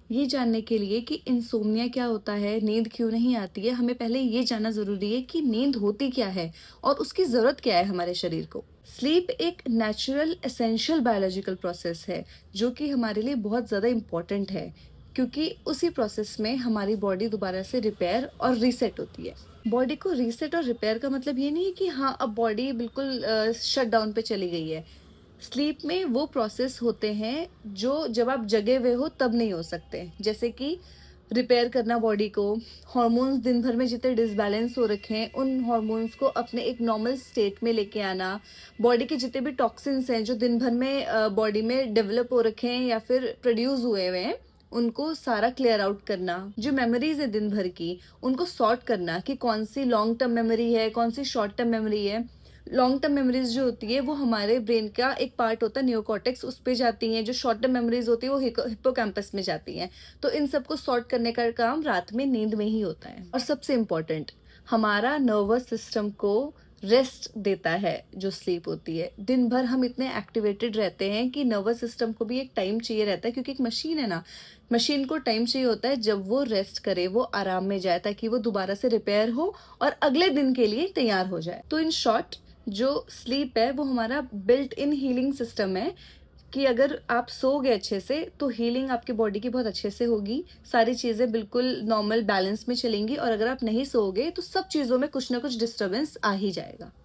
ये जानने के लिए कि इंसोम्निया क्या होता है, नींद क्यों नहीं आती है, हमें पहले ये जानना ज़रूरी है कि नींद होती क्या है और उसकी ज़रूरत क्या है हमारे शरीर को। स्लीप एक नेचुरल एसेंशियल बायोलॉजिकल प्रोसेस है, जो कि हमारे लिए बहुत ज़्यादा इम्पोर्टेंट है, क्योंकि उसी प्रोसेस में हमारी बॉडी दोबारा से रिपेयर और रीसेट होती है। बॉडी को रीसेट और रिपेयर का मतलब ये नहीं है कि हाँ, अब बॉडी बिल्कुल शट डाउन पे चली गई है। स्लीप में वो प्रोसेस होते हैं जो जब आप जगे हुए हो तब नहीं हो सकते। जैसे कि रिपेयर करना बॉडी को, हॉर्मोन्स दिन भर में जितने डिसबैलेंस हो रखे हैं, उन हॉर्मोन्स को अपने एक नॉर्मल स्टेट में लेके आना, बॉडी के जितने भी टॉक्सिन्स हैं जो दिन भर में बॉडी में डेवलप हो रखे हैं या फिर प्रोड्यूस हुए हुए हैं, उनको सारा क्लियर आउट करना, जो मेमोरीज़ है दिन भर की, उनको सॉर्ट करना कि कौन-सी लॉन्ग टर्म मेमोरी है, कौन-सी शॉर्ट टर्म मेमोरी है। लॉन्ग टर्म मेमोरीज जो होती है वो हमारे ब्रेन का एक पार्ट होता है नियोकॉर्टेक्स, उस पे जाती हैं। जो शॉर्ट टर्म मेमोरीज होती है वो हिप्पोकैम्पस में जाती हैं। तो इन सबको सॉर्ट करने का काम रात में नींद में ही होता है। और सबसे इम्पोर्टेंट, हमारा नर्वस सिस्टम को रेस्ट देता है जो स्लीप होती है। दिन भर हम इतने एक्टिवेटेड रहते हैं कि नर्वस सिस्टम को भी एक टाइम चाहिए रहता है, क्योंकि एक मशीन है ना, मशीन को टाइम चाहिए होता है जब वो रेस्ट करे, वो आराम में जाए, ताकि वो दोबारा से रिपेयर हो और अगले दिन के लिए तैयार हो जाए। तो इन शॉर्ट, जो स्लीप है वो हमारा बिल्ट इन हीलिंग सिस्टम है कि अगर आप सोओगे अच्छे से तो हीलिंग आपकी बॉडी की बहुत अच्छे से होगी, सारी चीज़ें बिल्कुल नॉर्मल बैलेंस में चलेंगी। और अगर आप नहीं सोओगे तो सब चीज़ों में कुछ ना कुछ डिस्टर्बेंस आ ही जाएगा।